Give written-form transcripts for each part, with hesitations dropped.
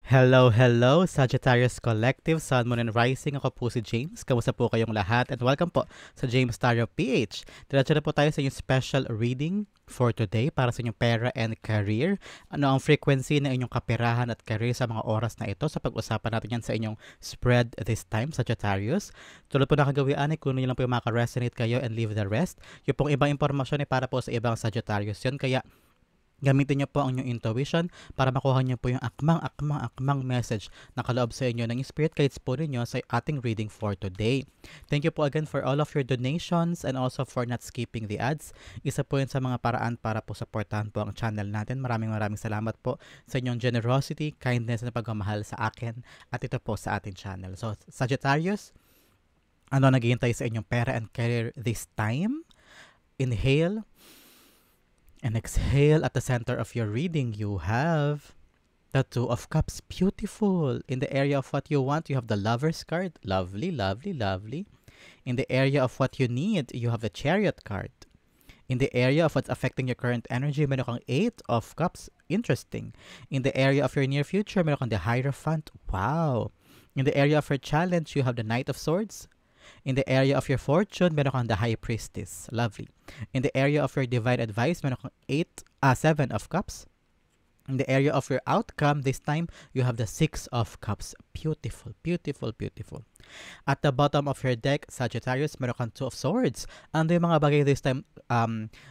Hello, hello, Sagittarius Collective, Sun, Moon, and Rising. Ako po si James. Kamusta po kayong lahat? And welcome po sa James Tarot PH. Diretso na po tayo sa inyong special reading for today para sa inyong pera and career. Ano ang frequency ng inyong kaperahan at career sa mga oras na ito? Sa pag-usapan natin yan sa inyong spread this time, Sagittarius. Tulad po na kagawian ay kunin nyo lang po yung maka-resonate kayo and leave the rest. Yung pong ibang impormasyon ay para po sa ibang Sagittarius yun. Kaya gamitin niyo po ang inyong intuition para makuha niyo po yung akmang message na kaloob sa inyo ng spirit guides po ninyo sa ating reading for today. Thank you po again for all of your donations and also for not skipping the ads. Isa po yun sa mga paraan para po supportahan po ang channel natin. Maraming salamat po sa inyong generosity, kindness na pagmamahal sa akin at ito po sa ating channel. So, Sagittarius, ano naghihintay sa inyong pera and career this time? Inhale and exhale. At the center of your reading, you have the Two of Cups. Beautiful. In the area of what you want, you have the Lover's card. Lovely, lovely, lovely. In the area of what you need, you have the Chariot card. In the area of what's affecting your current energy, meron kang Eight of Cups. Interesting. In the area of your near future, meron kang the Hierophant. Wow. In the area of your challenge, you have the Knight of Swords. In the area of your fortune, meron kang the High Priestess. Lovely. In the area of your divine advice, meron kang Seven of Cups. In the area of your outcome, this time, you have the Six of Cups. Beautiful, beautiful, beautiful. At the bottom of your deck, Sagittarius, meron kang Two of Swords. Ano yung mga bagay this time,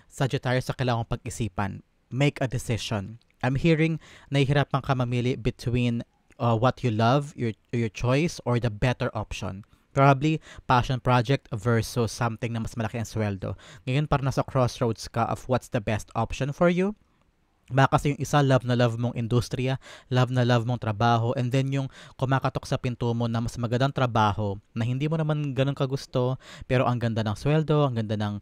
Sagittarius, na kailangan pag-isipan? Make a decision. I'm hearing nahihirapan ka mamili between what you love, your choice, or the better option. Probably passion project versus something na mas malaki ang sweldo. Ngayon parang nasa crossroads ka of what's the best option for you. Baka kasi yung isa, love na love mong industriya, love na love mong trabaho, and then yung kumakatok sa pinto mo na mas magandang trabaho na hindi mo naman ganun kagusto, pero ang ganda ng sweldo, ang ganda ng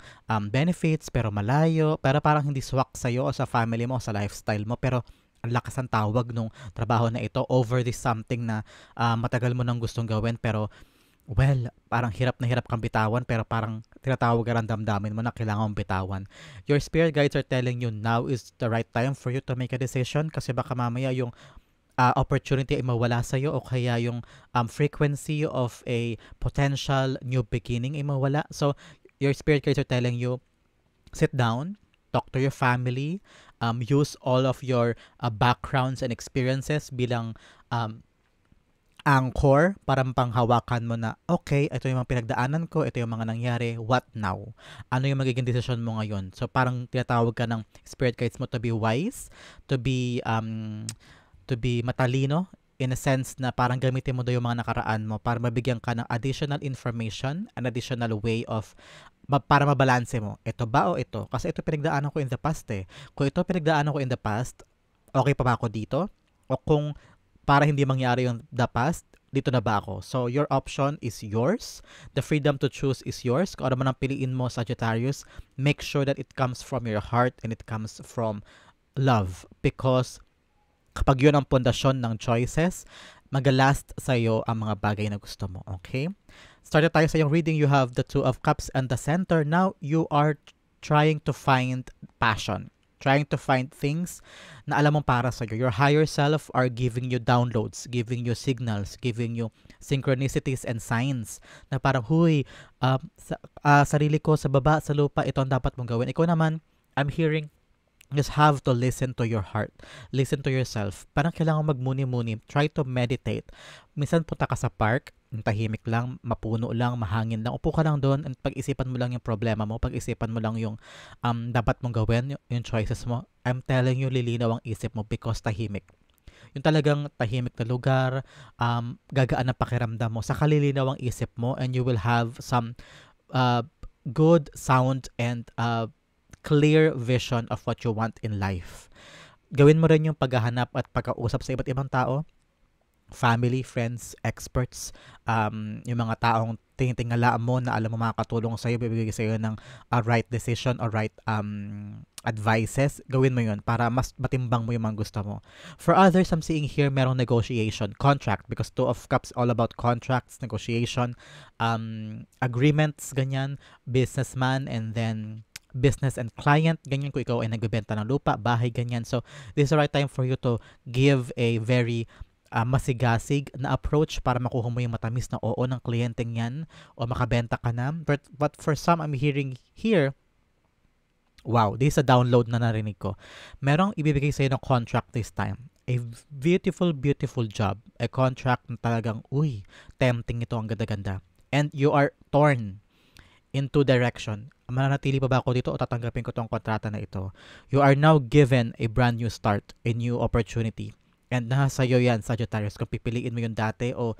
benefits, pero malayo, pero parang hindi swak sa'yo o sa family mo o sa lifestyle mo, pero ang lakas ng tawag nung trabaho na ito over this something na matagal mo nang gustong gawin, pero well, parang hirap na hirap kang bitawan pero parang tinatawag ka ng damdamin mo na kailangan mong bitawan. Your spirit guides are telling you now is the right time for you to make a decision kasi baka mamaya yung opportunity ay mawala sa'yo o kaya yung frequency of a potential new beginning ay mawala. So, your spirit guides are telling you, sit down, talk to your family, use all of your backgrounds and experiences bilang anchor para panghawakan mo na, okay, ito yung mga pinagdaanan ko, ito yung mga nangyari, what now? Ano yung magiging decision mo ngayon? So, parang tinatawag ka ng spirit guides mo to be wise, to be matalino, in a sense na parang gamitin mo daw yung mga nakaraan mo para mabigyan ka ng additional information, an additional way of para mabalanse mo. Ito ba o ito? Kasi ito pinagdaanan ko in the past eh. Kung ito pinagdaanan ko in the past, okay pa ba ako dito? O kung para hindi mangyari yung the past, dito na ba ako? So, your option is yours. The freedom to choose is yours. Kung ano man ang piliin mo, Sagittarius, make sure that it comes from your heart and it comes from love. Because kapag yun ang pundasyon ng choices, mag-last sa'yo ang mga bagay na gusto mo. Okay? Started tayo sa yung reading. You have the Two of Cups and the center. Now, you are trying to find passion. Trying to find things na alam mong para sa'yo. Your higher self are giving you downloads, giving you signals, giving you synchronicities and signs na parang, huy, sarili ko sa baba, sa lupa, ito ang dapat mong gawin. Ikaw naman, I'm hearing, just have to listen to your heart. Listen to yourself. Parang kailangan magmuni-muni. Try to meditate. Minsan punta ka sa park, tahimik lang, mapuno lang, mahangin lang. Upo ka lang doon and pag-isipan mo lang yung problema mo. Pag-isipan mo lang yung dapat mong gawin, yung choices mo. I'm telling you, lilinaw ang isip mo because tahimik. Yung talagang tahimik na lugar, gagaan ang pakiramdam mo. Saka lilinaw ang isip mo and you will have some good sound and clear vision of what you want in life. Gawin mo rin yung paghahanap at pagkausap sa iba't ibang tao, family, friends, experts, yung mga taong tinitingalaan mo na alam mo makakatulong sa'yo, bibigay sa'yo ng right decision or right advices, gawin mo yun para mas matimbang mo yung mga gusto mo. For others, I'm seeing here merong negotiation, contract, because Two of Cups all about contracts, negotiation, agreements, ganyan, businessman, and then business and client, ganyan kung ikaw ay nagbebenta ng lupa, bahay, ganyan. So, this is the right time for you to give a very masigasig na approach para makuha mo yung matamis na oo ng kliyenteng yan o makabenta ka na. But for some, I'm hearing here, wow, this is a download na narinig ko. Merong ibibigay sa'yo ng contract this time. A beautiful, beautiful job. A contract na talagang, uy, tempting ito, ang ganda-ganda. And you are torn into direction. Mananatili pa ba ako dito o tatanggapin ko tong kontrata na ito? You are now given a brand new start, a new opportunity. And nasa iyo yan, Sagittarius, kung pipiliin mo yung dati o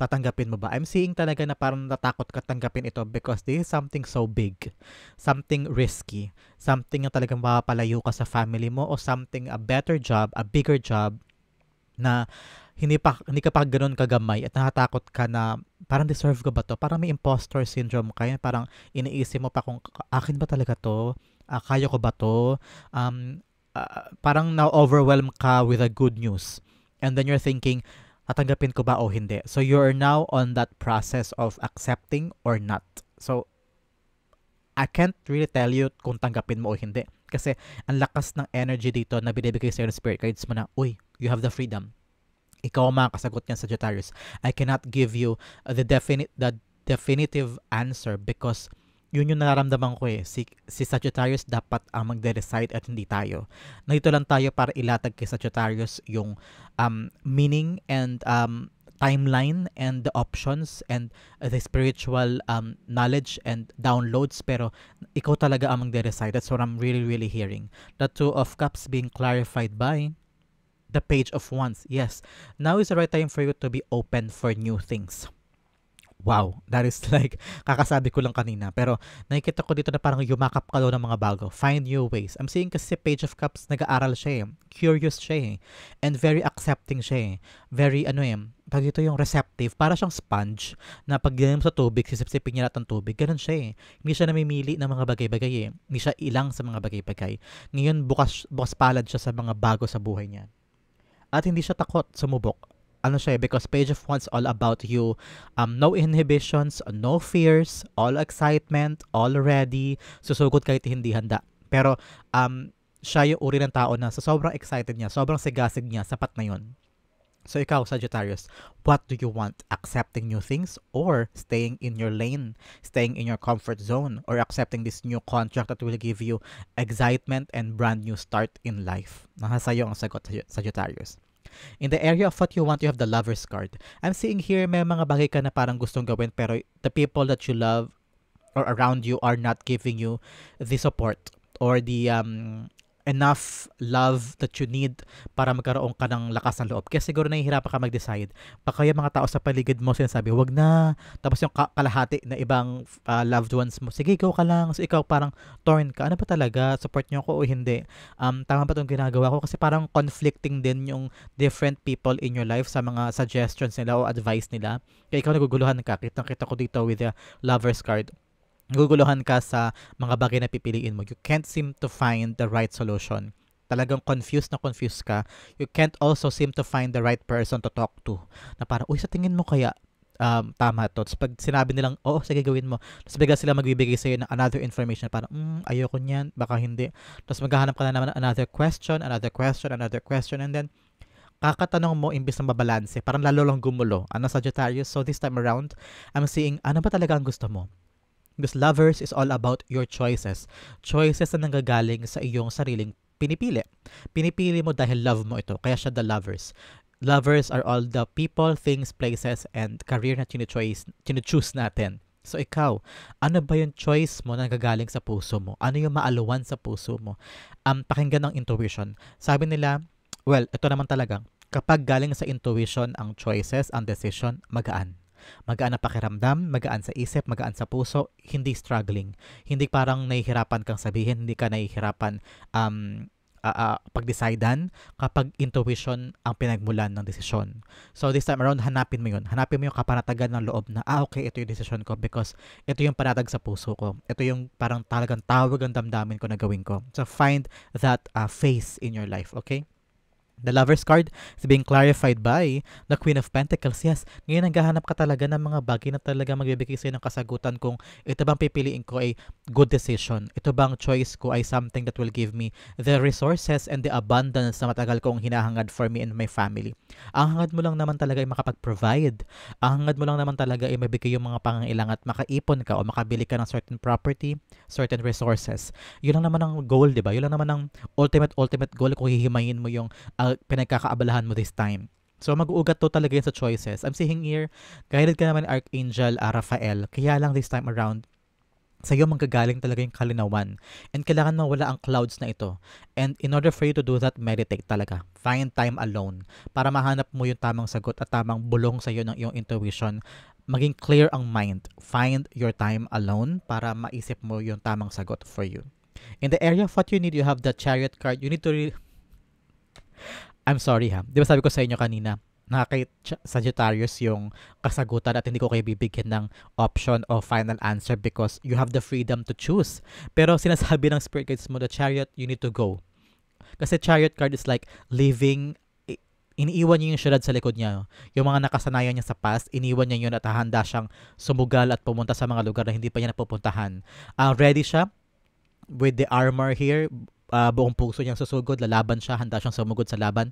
tatanggapin mo ba. I'm seeing talaga na parang natakot ka tanggapin ito because this is something so big, something risky, something na talagang mapapalayo ka sa family mo o something, a better job, a bigger job na hindi ka pa ganoon kagamay at natatakot ka na parang deserve ko ba to? Parang may imposter syndrome ka. Parang iniisip mo pa kung akin ba talaga to? Kaya ko ba to? Parang na-overwhelm ka with a good news. And then you're thinking, tatanggapin ko ba o hindi? So you're now on that process of accepting or not. So I can't really tell you kung tanggapin mo o hindi. Kasi ang lakas ng energy dito na binibigay sa'yo ng spirit guides mo na, uy, you have the freedom. Ikaw ang makakasagot niyan, Sagittarius. I cannot give you the definitive answer because yun yung nararamdaman ko eh. Si Sagittarius dapat ang magde-decide at hindi tayo. Nandito lang tayo para ilatag kay Sagittarius yung meaning and timeline and the options and the spiritual knowledge and downloads, pero ikaw talaga ang magde-decide. That's what I'm really, really hearing. The Two of Cups being clarified by the Page of Wands. Yes, now is the right time for you to be open for new things. Wow, that is like, kakasabi ko lang kanina. Pero nakikita ko dito na parang yumakap ka daw ng mga bago. Find new ways. I'm seeing kasi si Page of Cups, nag-aaral siya eh. Curious siya eh. And very accepting siya eh. Very pag ito yung receptive, para siyang sponge na pag ginam sa tubig, sisipsipin niya lahat ng tubig. Ganun siya eh. Hindi siya namimili ng mga bagay-bagay eh. Hindi siya ilang sa mga bagay-bagay. Ngayon, bukas palad siya sa mga bago sa buhay niya. At hindi siya takot sumubok. Ano siya, because Page of Wands all about you. No inhibitions, no fears, all excitement, all ready, susugod kahit hindi handa. Pero siya yung uri ng tao na sa sobrang excited niya, sobrang sigasig niya, sapat na yun. So ikaw, Sagittarius, what do you want? Accepting new things or staying in your lane, staying in your comfort zone, or accepting this new contract that will give you excitement and brand new start in life? Nasa sa'yo ang sagot, Sagittarius. In the area of what you want, you have the Lover's card. I'm seeing here may mga bagay ka na parang gustong gawin pero the people that you love or around you are not giving you the support or the enough love that you need para magkaroon ka ng lakas ng loob. Kaya siguro nahihirapan ka mag-decide. Baka yung mga tao sa paligid mo sinasabi, wag na. Tapos yung kalahati na ibang loved ones mo, sige, go ka lang. So ikaw parang torn ka. Ano ba talaga? Support niyo ako o hindi? Tama ba itong ginagawa ko? Kasi parang conflicting din yung different people in your life sa mga suggestions nila o advice nila. Kaya ikaw naguguluhan ka. Kitang-kita ko dito with the Lover's card. Naguguluhan ka sa mga bagay na pipiliin mo. You can't seem to find the right solution. Talagang confused ka. You can't also seem to find the right person to talk to. Na parang, uy, sa tingin mo kaya tama to. Tapos pag sinabi nilang, oo, sige, gawin mo. Tapos bigla sila magbibigay sa'yo ng another information. Parang, ayoko niyan, baka hindi. Tapos maghahanap ka na naman another question. And then, kakatanong mo imbis na mabalanse. Parang lalo lang gumulo. Sagittarius? So this time around, I'm seeing, ano ba talaga ang gusto mo? Because Lovers is all about your choices. Choices na nanggagaling sa iyong sariling pinipili. Pinipili mo dahil love mo ito. Kaya siya the Lovers. Lovers are all the people, things, places, and career na choose natin. So ikaw, ano ba yung choice mo na nanggagaling sa puso mo? Ano yung maaluwan sa puso mo? Pakinggan ng intuition. Sabi nila, well, ito naman talaga. Kapag galing sa intuition ang choices, ang decision, magaan. Magaan na pakiramdam, magaan sa isip, magaan sa puso, hindi struggling. Hindi parang nahihirapan kang sabihin, hindi ka nahihirapan pag-decidean kapag intuition ang pinagmulan ng desisyon. So this time around, hanapin mo yun. Hanapin mo yung kapanatagan ng loob na, okay, ito yung desisyon ko because ito yung panatag sa puso ko. Ito yung parang talagang tawag ang damdamin ko na gawin ko. So find that face in your life, okay? The Lover's card is being clarified by the Queen of Pentacles. Yes, ngayon naghahanap ka talaga ng mga bagay na talaga magbibigay sa'yo ng kasagutan kung ito bang pipiliin ko ay good decision. Ito bang choice ko ay something that will give me the resources and the abundance na matagal kong hinahangad for me and my family. Ang hangad mo lang naman talaga ay makapag-provide. Ang hangad mo lang naman talaga ay mabigay yung mga pangangailangan at makaipon ka o makabili ka ng certain property, certain resources. Yun lang naman ang goal, di ba? Yun lang naman ang ultimate goal kung hihimayin mo yung pinagkakaabalahan mo this time. So, mag-uugat to talaga yun sa choices. I'm seeing here, guided ka naman Archangel Raphael. Kaya lang this time around, sa'yo manggagaling talaga yung kalinawan. And kailangan mawala ang clouds na ito. And in order for you to do that, meditate talaga. Find time alone para mahanap mo yung tamang sagot at tamang bulong sa'yo ng iyong intuition. Maging clear ang mind. Find your time alone para maisip mo yung tamang sagot for you. In the area of what you need, you have the Chariot card. You need to I'm sorry ha. Di ba sabi ko sa inyo kanina, na kay Sagittarius yung kasagutan at hindi ko kayo bibigyan ng option o final answer because you have the freedom to choose. Pero sinasabi ng spirit guides mo, the Chariot, you need to go. Kasi Chariot card is like living, iniiwan niya yung syudad sa likod niya. Yung mga nakasanayan niya sa past, iniwan niya yun at handa siyang sumugal at pumunta sa mga lugar na hindi pa niya napupuntahan. Ready siya with the armor here, buong puso niyang susugod, lalaban siya, handa siyang sumugod sa laban.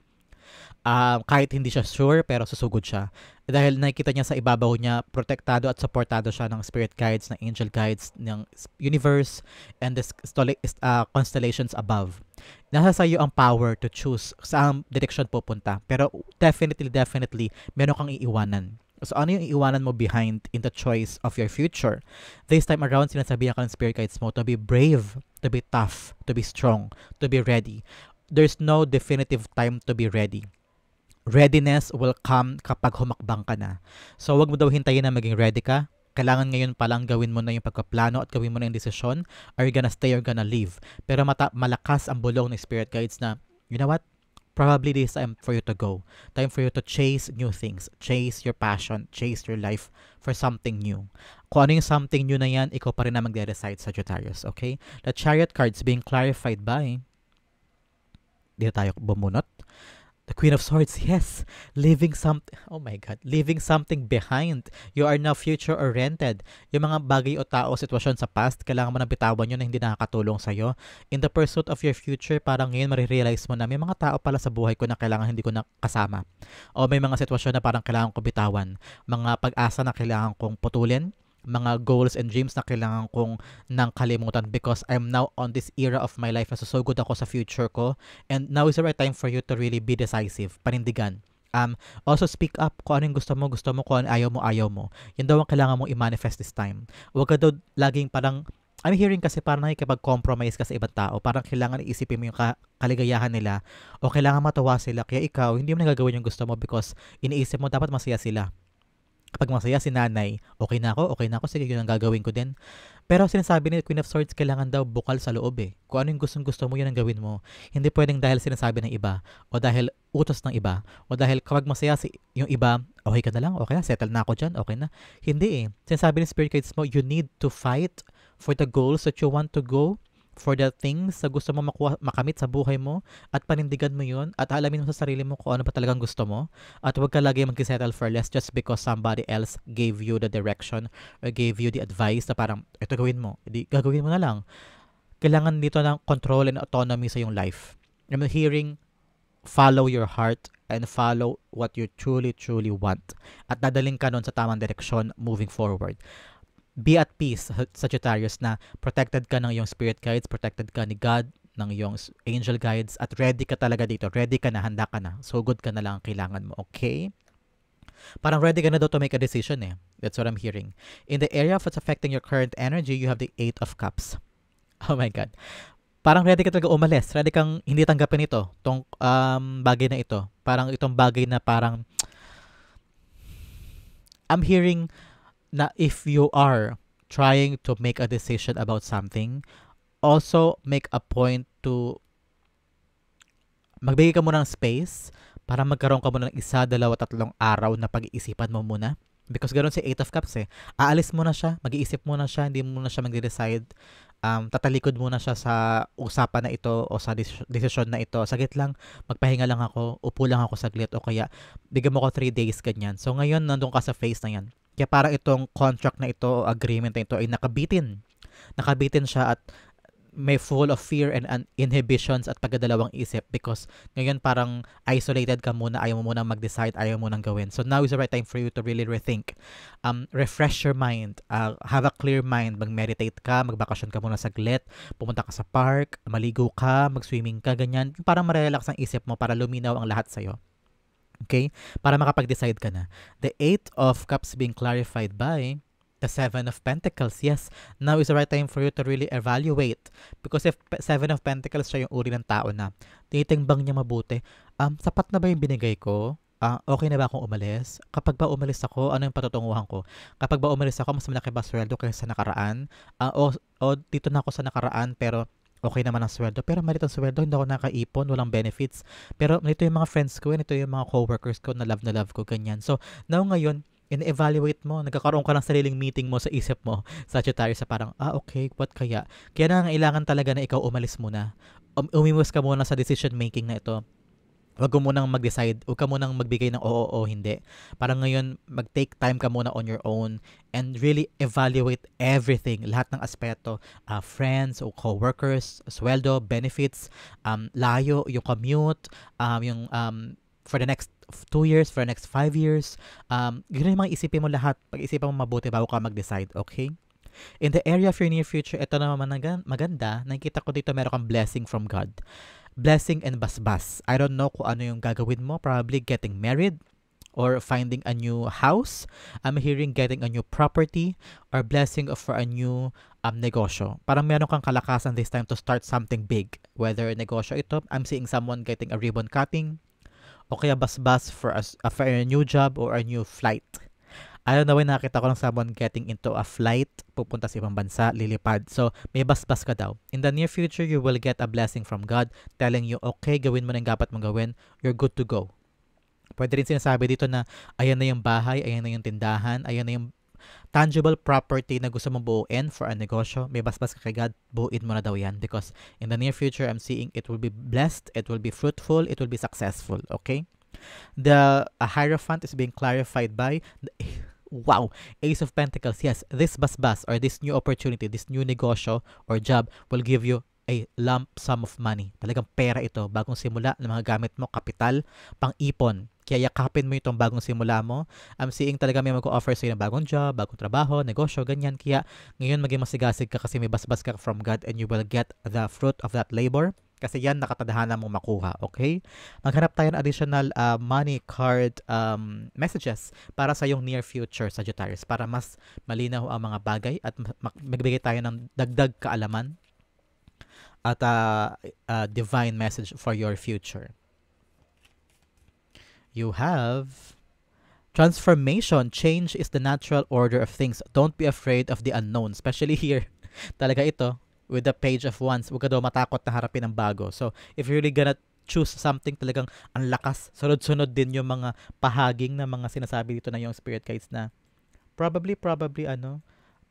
Kahit hindi siya sure, pero susugod siya. Dahil nakikita niya sa ibabaw niya, protektado at supportado siya ng spirit guides, ng angel guides, ng universe, and the constellations above. Nasa sa iyo ang power to choose saan direction pupunta. Pero definitely, meron kang iiwanan. So, ano yung iiwanan mo behind in the choice of your future? This time around, sinasabihan ka ng spirit guides mo to be brave, to be tough, to be strong, to be ready. There's no definitive time to be ready. Readiness will come kapag humakbang ka na. So, wag mo daw hintayin na maging ready ka. Kailangan ngayon palang gawin mo na yung pagkaplano at gawin mo na yung desisyon. Are you gonna stay or gonna leave? Pero malakas ang bulong ng spirit guides na, you know what? Probably this time for you to go. Time for you to chase new things. Chase your passion. Chase your life for something new. Kung ano yung something new na yan, ikaw pa rin na magde-decide, Sagittarius. Okay? The Chariot cards being clarified by, dito tayo bumunot. The Queen of Swords, yes. Leaving something behind. You are now future oriented. Yung mga bagay o tao, sitwasyon sa past, kailangan mo nang bitawan yun na hindi nakakatulong sa'yo. In the pursuit of your future, parang ngayon marirealize mo na may mga tao pala sa buhay ko na kailangan hindi ko na kasama. O may mga sitwasyon na parang kailangan ko bitawan. Mga pag-asa na kailangan kong putulin. Mga goals and dreams na kailangan kong nang kalimutan because I'm now on this era of my life na susugod ako sa future ko, and now is the right time for you to really be decisive, panindigan. Also speak up kung ano yung gusto mo, kung ano ayaw mo. Yan daw ang kailangan mong i-manifest this time. Huwag ka daw laging parang, I'm hearing kasi parang nakikipag-compromise ka sa ibang tao. Parang kailangan iisipin mo yung kaligayahan nila o kailangan matawa sila. Kaya ikaw, hindi mo nagagawin yung gusto mo because iniisip mo dapat masaya sila. Kapag masaya si nanay, okay na ako, sige, yun ang gagawin ko din. Pero sinasabi ni Queen of Swords, kailangan daw bukal sa loob eh. Kung ano yung gusto mo, yun ang gawin mo. Hindi pwedeng dahil sinasabi ng iba, o dahil utos ng iba, o dahil kapag masaya yung iba, okay ka na lang, okay na, settle na ako dyan, okay na. Hindi eh. Sinasabi ni Spirit Guides mo, you need to fight for the goals that you want to go, for the things na gusto mo makamit sa buhay mo, at panindigan mo yun at alamin mo sa sarili mo kung ano ba talagang gusto mo, at huwag ka lagi mag-settle for less just because somebody else gave you the direction or gave you the advice na parang ito gawin mo, hindi gagawin mo na lang. Kailangan dito ng control and autonomy sa iyong life. I'm hearing follow your heart and follow what you truly want at dadaling ka nun sa tamang direksyon moving forward. Be at peace, Sagittarius, na protected ka ng iyong spirit guides, protected ka ni God, ng iyong angel guides, at ready ka talaga dito. Ready ka na, handa ka na. So good ka na lang ang kailangan mo, okay? Parang ready ka na daw to make a decision eh. That's what I'm hearing. In the area of what's affecting your current energy, you have the 8 of Cups. Oh my God. Parang ready ka talaga umalis. Ready kang hindi tanggapin ito. Itong bagay na ito. Parang itong bagay na parang I'm hearing na if you are trying to make a decision about something, also make a point to magbigay ka muna ng space para magkaroon ka muna ng 1, 2, 3 araw na pag-iisipan mo muna. Because ganoon si 8 of Cups eh. Aalis mo na siya, mag-iisip mo na siya, hindi mo na siya mag-decide. tatalikod muna siya sa usapan na ito o sa desisyon na ito. Saglit lang, magpahinga lang ako, upo lang ako saglit o kaya bigyan mo ko 3 days, ganyan. So ngayon, nandun ka sa phase na yan. Kaya parang itong contract na ito o agreement na ito ay nakabitin. Nakabitin siya at may full of fear and inhibitions at pagdadalawang isip because ngayon parang isolated ka muna, ayaw mo munang mag-decide, ayaw mo nang gawin. So now is the right time for you to really rethink. Refresh your mind, have a clear mind, mag-meditate ka, magbakasyon ka muna saglit, pumunta ka sa park, maligo ka, mag-swimming ka, ganyan. Parang marelax ang isip mo para luminaw ang lahat sa'yo. Okay? Para makapag-decide ka na. The 8 of Cups being clarified by the 7 of Pentacles. Yes, now is the right time for you to really evaluate. Because if 7 of Pentacles siya yung uri ng tao na titimbang niya mabuti, sapat na ba yung binigay ko? Okay na ba akong umalis? Kapag ba umalis ako, ano yung patutunguhan ko? Kapag ba umalis ako, mas malaki ba sweldo kaysa sa nakaraan? O dito na ako sa nakaraan pero okay naman ang sweldo. Pero maliit ang sweldo, hindi ako nakaipon, walang benefits. Pero nito yung mga friends ko, nito yung mga coworkers ko na love ko, ganyan. So, now ngayon, in-evaluate mo, nagkakaroon ka ng sariling meeting mo sa isip mo, Sagittarius, sa parang, okay, what kaya? Kaya nangangailangan talaga na ikaw umalis muna. Umiwas ka muna sa decision making na ito. Huwag mo munang mag-decide, huwag ka munang magbigay ng oo o hindi. Parang ngayon, mag-take time ka muna on your own and really evaluate everything, lahat ng aspeto, friends o co-workers, sweldo, benefits, layo, yung commute, yung for the next 2 years, for the next 5 years, yun yung mga isipin mo lahat. Pag-isipan mo mabuti bago ka mag-decide, okay? In the area of your near future, ito naman maganda. Nakikita ko dito meron kang blessing from God. Blessing and basbas. I don't know kung ano yung gagawin mo. Probably getting married or finding a new house. I'm hearing getting a new property or blessing for a new negosyo. Parang meron kang kalakasan this time to start something big. Whether negosyo ito, I'm seeing someone getting a ribbon cutting o kaya basbas for a new job or a new flight. I don't know, nakita ko lang someone getting into a flight, pupunta sa ibang bansa, lilipad. So, may basbas ka daw. In the near future, you will get a blessing from God telling you, okay, gawin mo na yung dapat mong gawin. You're good to go. Pwede rin sinasabi dito na, ayan na yung bahay, ayan na yung tindahan, ayan na yung tangible property na gusto mong buuin for a negosyo. May basbas ka kay God, buuin mo na daw yan. Because in the near future, I'm seeing it will be blessed, it will be fruitful, it will be successful. Okay? The Hierophant is being clarified by wow, Ace of Pentacles. Yes, this basbas or this new opportunity, this new negosyo or job will give you a lump sum of money. Talagang pera ito. Bagong simula ng mga gamit mo, kapital, pang-ipon. Kaya yakapin mo itong bagong simula mo. I'm seeing talaga may mag-offer sa'yo ng bagong job, bagong trabaho, negosyo, ganyan. Kaya ngayon maging masigasig ka kasi may basbas ka from God and you will get the fruit of that labor. Kasi yan nakatadhana mong makuha, okay? Maghanap tayo ng additional money card messages para sa yung near future, Sagittarius, para mas malinaw ang mga bagay at magbigay tayo ng dagdag kaalaman at divine message for your future. You have transformation. Change is the natural order of things. Don't be afraid of the unknown, especially here. Talaga ito, with the Page of Wands, huwag ka daw matakot na harapin ang bago. So, if you're really gonna choose something, talagang ang lakas, sunod-sunod din yung mga pahaging na mga sinasabi dito na yung spirit guides na probably,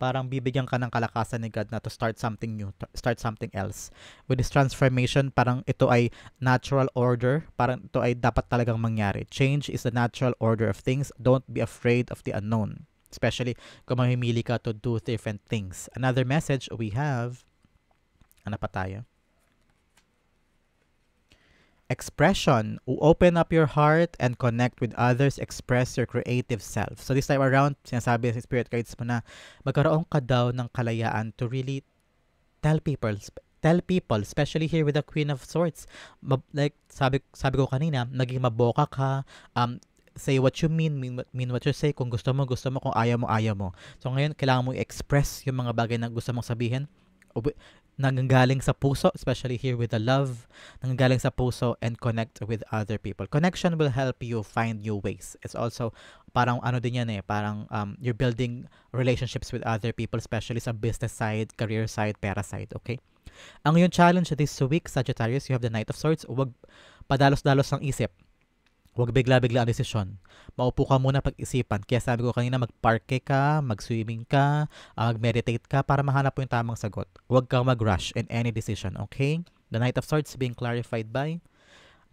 parang bibigyan ka ng kalakasan ni God na to start something new, to start something else. With this transformation, parang ito ay natural order, parang ito ay dapat talagang mangyari. Change is the natural order of things. Don't be afraid of the unknown. Especially kung mamimili ka to do different things. Another message we have, ano pa tayo? Expression. Open up your heart and connect with others. Express your creative self. So this time around, sinasabi sa spirit guides mo na magkaroon ka daw ng kalayaan to really tell people, especially here with the Queen of Swords. Like sabi ko kanina, naging maboka ka, say what you mean what you say. Kung gusto mo, kung ayaw mo. So ngayon, kailangan mo i-express yung mga bagay na gusto mong sabihin. Nanggagaling sa puso, especially here with the love, nanggagaling sa puso and connect with other people. Connection will help you find new ways. It's also parang ano din yan parang you're building relationships with other people, especially sa business side, career side, pera side, okay? Ang yung challenge this week, Sagittarius, you have the Knight of Swords. Huwag padalos-dalos ng isip. Huwag bigla-bigla ang desisyon. Maupo ka muna pag-isipan. Kaya sabi ko kanina, mag-parke ka, mag-swimming ka, mag-meditate ka para mahanap mo yung tamang sagot. Huwag kang mag-rush in any decision, okay? The Knight of Swords being clarified by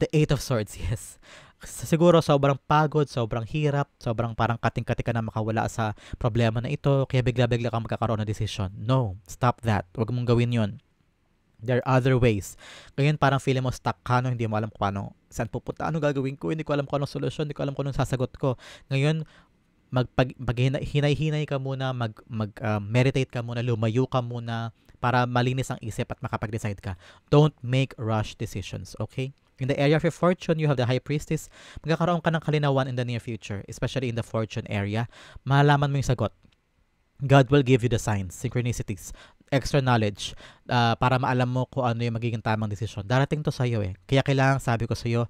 the Eight of Swords, yes. Siguro sobrang pagod, sobrang hirap, sobrang parang kating-kati ka na makawala sa problema na ito, kaya bigla-bigla kang magkakaroon ng decision. No, stop that. Huwag mong gawin yon. There are other ways. Ngayon parang feeling mo stuck ka, no? Hindi mo alam kung paano, saan pupunta, ano gagawin ko, hindi ko alam kung anong solusyon, hindi ko alam kung anong sasagot ko. Ngayon, hinay-hinay ka muna, meditate ka muna, lumayo ka muna para malinis ang isip at makapag-decide ka. Don't make rush decisions, okay? In the area of your fortune, you have the High Priestess. Magkakaroon ka ng kalinawan in the near future, especially in the fortune area. Malalaman mo yung sagot. God will give you the signs, synchronicities, extra knowledge para maalam mo kung ano yung magiging tamang desisyon. Darating to sa'yo eh. Kaya kailangan, sabi ko sa'yo,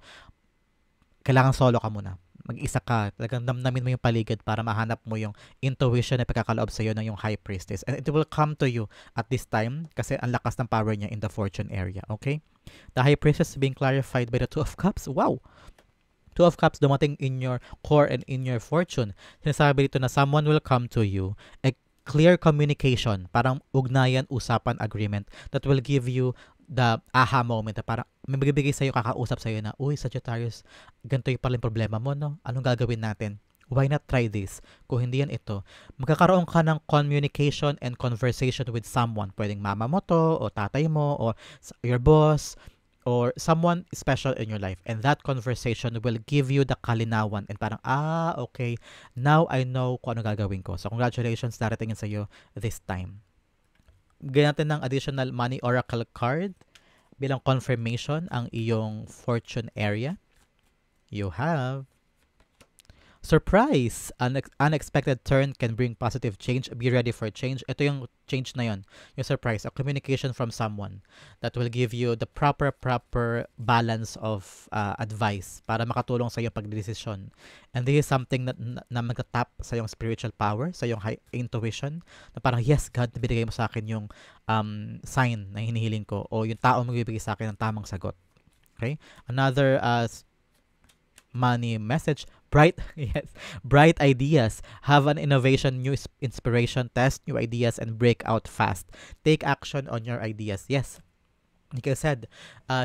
kailangan solo ka muna. Mag-isa ka. Talagang damdamin mo yung paligid para mahanap mo yung intuition na pagkakaloob sa'yo ng yung High Priestess. And it will come to you at this time kasi ang lakas ng power niya in the fortune area. Okay? The High Priestess being clarified by the Two of Cups. Wow! Two of Cups dumating in your core and in your fortune. Sinasabi dito na someone will come to you. A clear communication, parang ugnayan, usapan, agreement that will give you the aha moment na parang may magbibigay sa'yo, kakausap sa'yo na, uy, Sagittarius, ganito yung pala yung problema mo, no? Anong gagawin natin? Why not try this? Kung hindi yan ito, magkakaroon ka ng communication and conversation with someone. Pwedeng mama mo to, o tatay mo, or your boss, or someone special in your life. And that conversation will give you the kalinawan. And parang, okay, now I know kung ano gagawin ko. So, congratulations, darating sa iyo this time. Ganyan natin ng additional money oracle card bilang confirmation ang iyong fortune area. You have surprise! Unexpected turn can bring positive change. Be ready for change. Ito yung change na yon, yung surprise. A communication from someone that will give you the proper balance of advice para makatulong sa iyong pagdesisyon. And this is something na magtatap sa iyong spiritual power, sa iyong high intuition, na parang, yes, God, binigay mo sa akin yung sign na hinihiling ko o yung tao magbibigay sa akin ng tamang sagot. Okay? Another money message, bright ideas, have an innovation, new inspiration, test new ideas and break out fast. Take action on your ideas. Yes, like I said,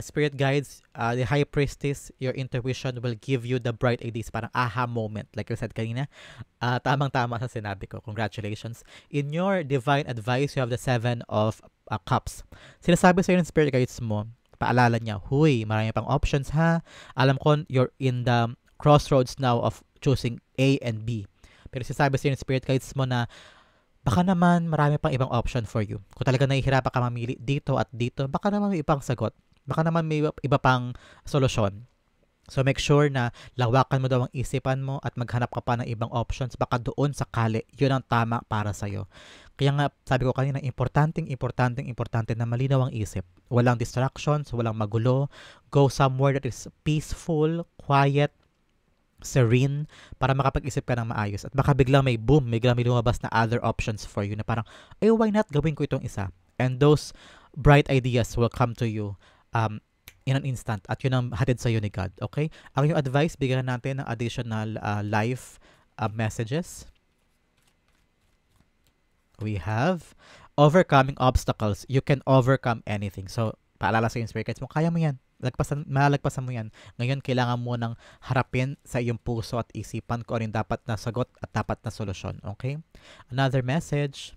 spirit guides, the High Priestess, your intuition will give you the bright ideas, parang aha moment, like I said kanina. Tamang-tama sa sinabi ko. Congratulations. In your divine advice, you have the Seven of Cups. Sinasabi sa'yo ng spirit guides mo, paalala niya, huy, marami pang options ha. Alam ko, you're in the crossroads now of choosing A and B. Pero sinasabi sa'yo ng spirit guides mo na baka naman marami pang ibang option for you. Kung talaga nahihirapan ka mamili dito at dito, baka naman may ibang sagot. Baka naman may iba pang solusyon. So make sure na lawakan mo daw ang isipan mo at maghanap ka pa ng ibang options. Baka doon sakali, yun ang tama para sa'yo. Kaya nga, sabi ko kanina, importante na malinaw ang isip. Walang distractions, walang magulo. Go somewhere that is peaceful, quiet, serene, para makapag-isip ka ng maayos. At baka biglang may boom, biglang may lumabas na other options for you na parang, why not gawin ko itong isa? And those bright ideas will come to you in an instant. At yun ang hatid sa iyo ni God. Okay? Ang yung advice, bigyan natin ng additional life messages. We have overcoming obstacles. You can overcome anything. So, paalala sa yung spirit guides mo, kaya mo yan. Malagpasan mo yan. Ngayon, kailangan mo nang harapin sa iyong puso at isipan kung ano yung dapat na sagot at dapat na solusyon. Okay? Another message,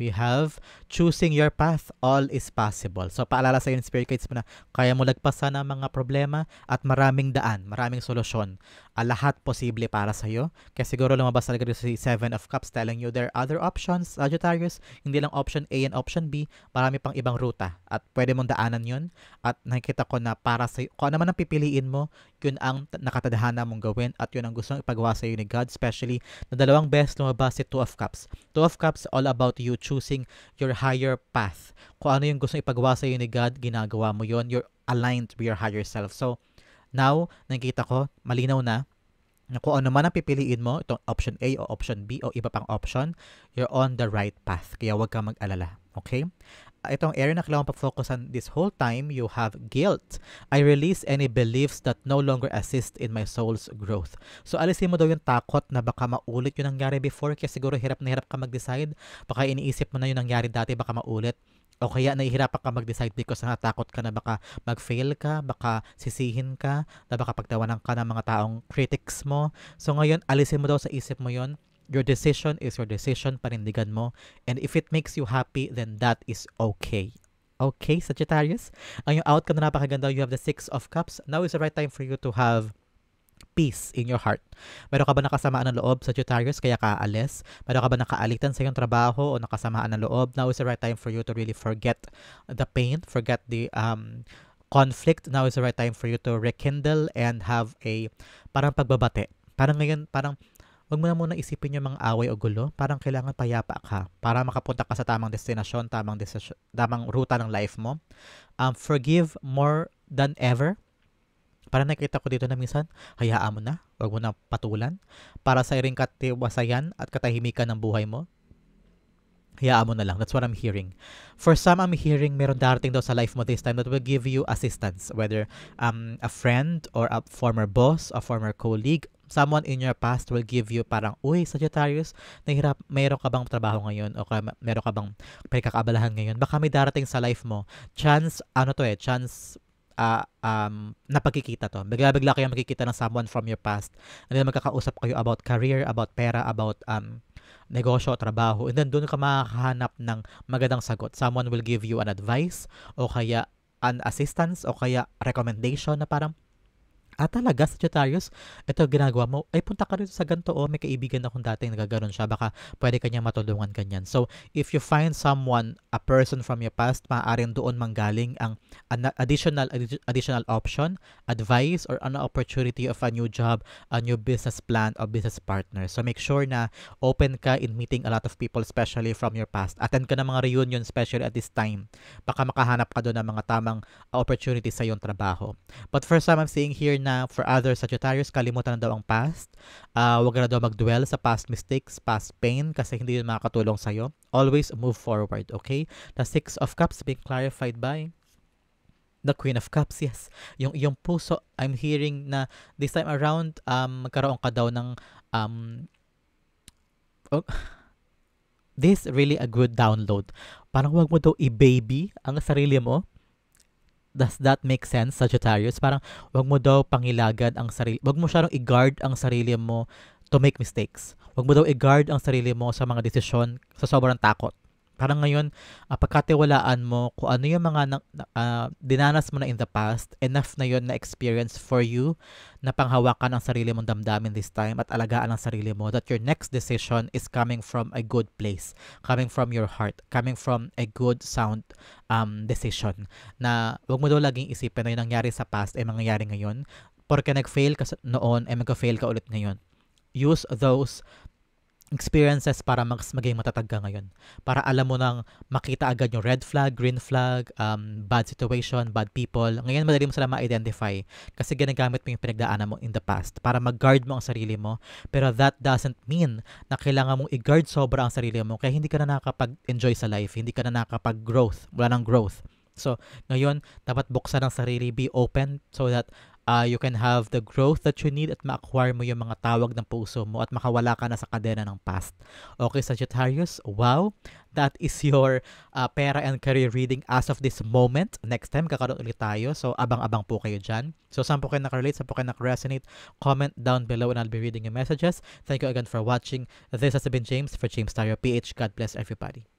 we have choosing your path, all is possible. So, paalala sa iyo ng spirit guides mo na kaya mo lagpasan ang mga problema at maraming daan, maraming solusyon. Lahat posible para sa iyo. Kaya siguro lumabas talaga dito si Seven of Cups telling you there are other options, Sagittarius. Hindi lang option A and option B. Marami pang ibang ruta at pwede mong daanan yun. At nakikita ko na para sa iyo, kung ano man ang pipiliin mo, yun ang nakatadhana mong gawin at yun ang gustong ipagawa sa iyo ni God. Especially na dalawang beses lumabas si Two of Cups. Two of Cups all about you choosing your higher path. Kung ano yung gustong ipagawa sa iyo ni God, ginagawa mo yun. You're aligned with your higher self. So, now, nakikita ko, malinaw na kung ano man ang pipiliin mo, itong option A o option B o iba pang option, you're on the right path. Kaya huwag kang mag-alala. Okay? itong area na kailangan pa-focusan this whole time, you have guilt. I release any beliefs that no longer assist in my soul's growth. So, alisin mo daw yung takot na baka maulit yung nangyari before, kaya siguro hirap na hirap ka mag-decide. Baka iniisip mo na yung nangyari dati, baka maulit. O kaya nahihirapan ka mag-decide because natakot ka na baka mag-fail ka, baka sisihin ka, na baka pagtawanan ka ng mga taong critics mo. So ngayon, alisin mo daw sa isip mo yon. Your decision is your decision, panindigan mo. And if it makes you happy, then that is okay. Okay, Sagittarius? Ang yung outcome na napakaganda, you have the Six of Cups. Now is the right time for you to have peace in your heart. Meron ka ba nakasamaan ng loob, Sagittarius, kaya ka aalis? Meron ka ba nakaalitan sa iyong trabaho o nakasamaan ng loob? Now is the right time for you to really forget the pain, forget the conflict. Now is the right time for you to rekindle and have a parang pagbabate. Parang ngayon, parang wag mo na muna isipin yung mga away o gulo. Parang kailangan payapa ka para makapunta ka sa tamang destinasyon, tamang ruta ng life mo. Forgive more than ever. Para nakita ko dito na minsan, hayaan mo na, wag mo na patulan. Para sa ring katiwasayan at katahimikan ng buhay mo, hayaan mo na lang. That's what I'm hearing. For some, I'm hearing meron darating daw sa life mo this time that will give you assistance. Whether a friend or a former boss, a former colleague, someone in your past will give you parang, uy, Sagittarius, mayroon ka bang trabaho ngayon? O meron ka bang pinagkakaabalahan ngayon? Baka may darating sa life mo. Chance na pagkikita to. Bigla-bigla kayo makikita ng someone from your past. And then magkakausap kayo about career, about pera, about negosyo, trabaho. And then doon ka makakahanap ng magandang sagot. Someone will give you an advice o kaya an assistance o kaya recommendation na parang, talaga, Sagittarius, ito ginagawa mo, ay punta ka rin sa ganito, may kaibigan akong dating nagaganon siya, baka pwede kanya matulungan kanyan. So, if you find someone, a person from your past, maaaring doon manggaling ang additional option, advice, or an opportunity of a new job, a new business plan, or business partner. So, make sure na open ka in meeting a lot of people, especially from your past. Attend ka ng mga reunion, especially at this time. Baka makahanap ka doon ng mga tamang opportunities sa iyong trabaho. But for some, I'm seeing here na for other Sagittarius, kalimutan na daw ang past. Huwag na daw mag-dwell sa past mistakes, past pain, kasi hindi yun makakatulong sa'yo. Always move forward, okay? The Six of Cups being clarified by the Queen of Cups, yes. Yung puso, I'm hearing na this time around, magkaroon ka daw ng this really a good download. Parang huwag mo daw i-baby ang sarili mo. Does that make sense, Sagittarius? Parang wag mo daw pangilagan ang sarili. Wag mo siya i-guard ang sarili mo to make mistakes. Wag mo daw i-guard ang sarili mo sa mga desisyon sa sobrang takot. Parang ngayon, pagkatiwalaan mo kung ano yung mga dinanas mo na in the past, enough na yun na experience for you na panghawakan ang sarili mong damdamin this time at alagaan ang sarili mo, that your next decision is coming from a good place, coming from your heart, coming from a good, sound decision. Na wag mo daw laging isipin na yung nangyari sa past ay mangyayari ngayon. Porque nag-fail ka noon ay mag-fail ka ulit ngayon. Use those experiences para maging matatag ka ngayon. Para alam mo nang makita agad yung red flag, green flag, bad situation, bad people. Ngayon madali mo sila ma-identify kasi ginagamit mo yung pinagdaanan mo in the past para mag-guard mo ang sarili mo. Pero that doesn't mean na kailangan mong i-guard sobra ang sarili mo kaya hindi ka na nakakapag-enjoy sa life, hindi ka na nakakapag-growth, wala nang growth. So, ngayon, dapat buksan ang sarili, be open so that you can have the growth that you need at ma-acquire mo yung mga tawag ng puso mo at makawala ka na sa kadena ng past. Okay, Sagittarius, wow, that is your pera and career reading as of this moment. Next time, kakaroon ulit tayo. So, abang-abang po kayo dyan. So, saan po kayo nakarelate, saan po kayo nakaresonate, comment down below and I'll be reading your messages. Thank you again for watching. This has been James for James Tarot PH. God bless everybody.